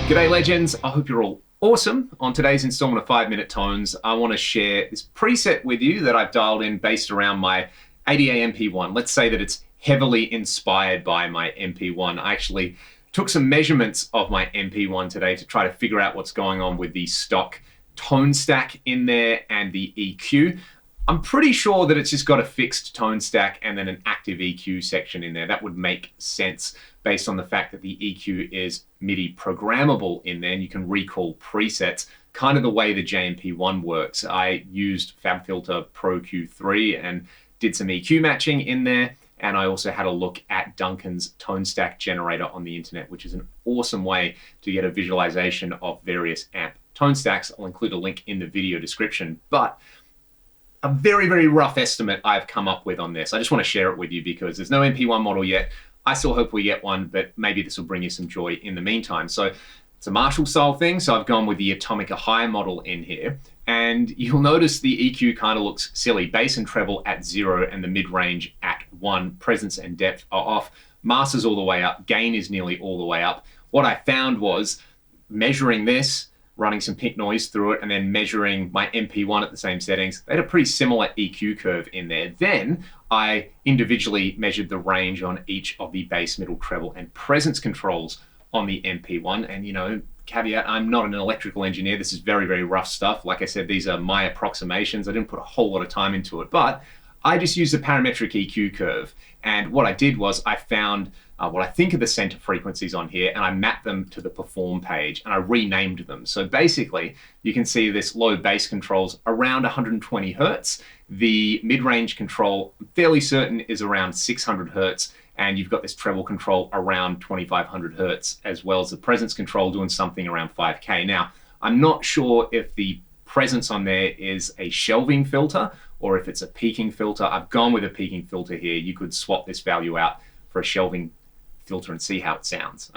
G'day legends, I hope you're all awesome. On today's installment of 5 Minute Tones, I want to share this preset with you that I've dialed in based around my ADA MP-1. Let's say that it's heavily inspired by my MP-1. I actually took some measurements of my MP-1 today to try to figure out what's going on with the stock tone stack in there and the EQ. I'm pretty sure that it's just got a fixed tone stack and then an active EQ section in there. That would make sense based on the fact that the EQ is MIDI programmable in there and you can recall presets, kind of the way the JMP1 works. I used FabFilter Pro Q3 and did some EQ matching in there. And I also had a look at Duncan's tone stack generator on the internet, which is an awesome way to get a visualization of various amp tone stacks. I'll include a link in the video description. But a very, very rough estimate I've come up with on this. I just want to share it with you because there's no MP1 model yet. I still hope we get one, but maybe this will bring you some joy in the meantime. So it's a Marshall style thing. So I've gone with the Atomica High model in here. And you'll notice the EQ kind of looks silly. Bass and treble at 0 and the mid-range at 1. Presence and depth are off. Master's all the way up. Gain is nearly all the way up. What I found was measuring this, running some pink noise through it, and then measuring my MP1 at the same settings. They had a pretty similar EQ curve in there. Then I individually measured the range on each of the bass, middle, treble, and presence controls on the MP1. And, you know, caveat, I'm not an electrical engineer. This is very, very rough stuff. Like I said, these are my approximations. I didn't put a whole lot of time into it, but I just used a parametric EQ curve. And what I did was I found what I think are the center frequencies on here, and I mapped them to the perform page, and I renamed them. So basically, you can see this low bass controls around 120 Hertz. The mid-range control, I'm fairly certain, is around 600 Hertz, and you've got this treble control around 2500 Hertz, as well as the presence control doing something around 5K. Now, I'm not sure if the presence on there is a shelving filter or if it's a peaking filter. I've gone with a peaking filter here. You could swap this value out for a shelving filter and see how it sounds.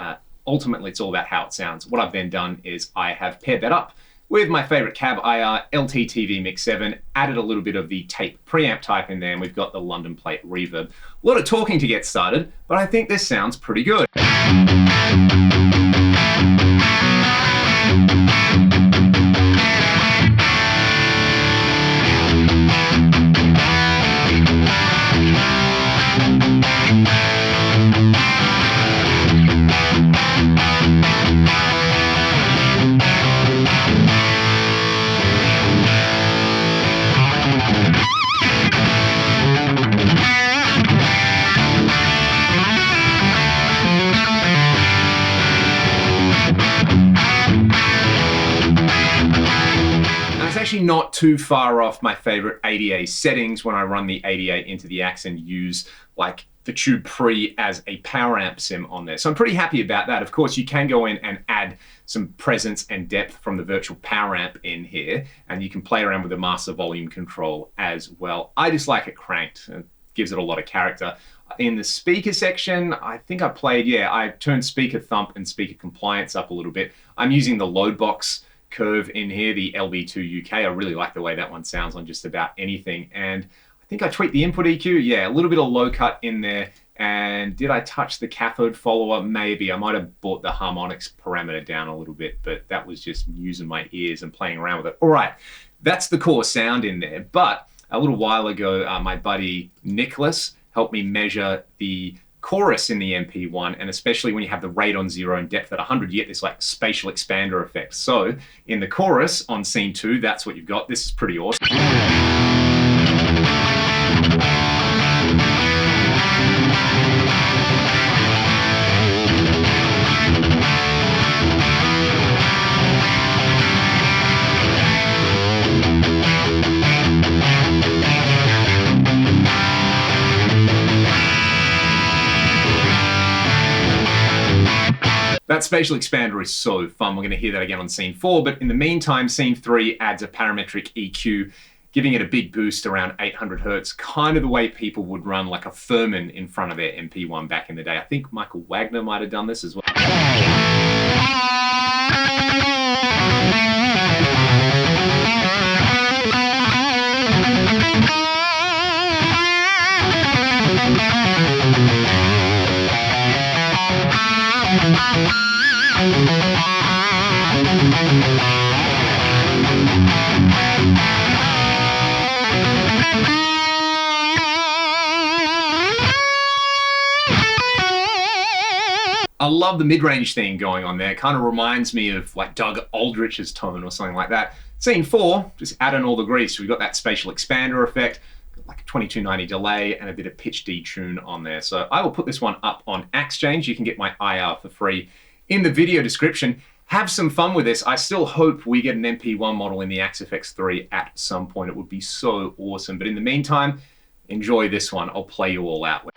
Ultimately, it's all about how it sounds. What I've then done is I have paired that up with my favorite cab IR LT-TV Mix 7, added a little bit of the tape preamp type in there, and we've got the London plate reverb. A lot of talking to get started, but I think this sounds pretty good. Actually not too far off my favorite ADA settings when I run the ADA into the Axe and use like the Tube Pre as a power amp sim on there. So I'm pretty happy about that. Of course, you can go in and add some presence and depth from the virtual power amp in here, and you can play around with the master volume control as well. I just like it cranked. It gives it a lot of character. In the speaker section, I think I turned speaker thump and speaker compliance up a little bit. I'm using the load box curve in here, the LB2 UK. I really like the way that one sounds on just about anything. And I think I tweaked the input EQ. Yeah, a little bit of low cut in there. And did I touch the cathode follower? Maybe. I might have brought the harmonics parameter down a little bit, but that was just using my ears and playing around with it. All right, that's the core sound in there. But a little while ago, my buddy Nicholas helped me measure the chorus in the MP1, and especially when you have the rate on 0 and depth at 100, you get this like spatial expander effect. So in the chorus on scene 2, that's what you've got. This is pretty awesome. That spatial expander is so fun. We're going to hear that again on scene 4, but in the meantime, scene 3 adds a parametric EQ, giving it a big boost around 800 Hertz, kind of the way people would run like a Furman in front of their MP1 back in the day. I think Michael Wagner might have done this as well. I love the mid-range thing going on there. It kind of reminds me of like Doug Aldrich's tone or something like that. Scene 4, just add in all the grease. We've got that spatial expander effect, like a 2290 delay, and a bit of pitch detune on there. So I will put this one up on Exchange. You can get my IR for free in the video description. Have some fun with this. I still hope we get an MP-1 model in the Axe FX3 at some point. It would be so awesome. But in the meantime, enjoy this one. I'll play you all out.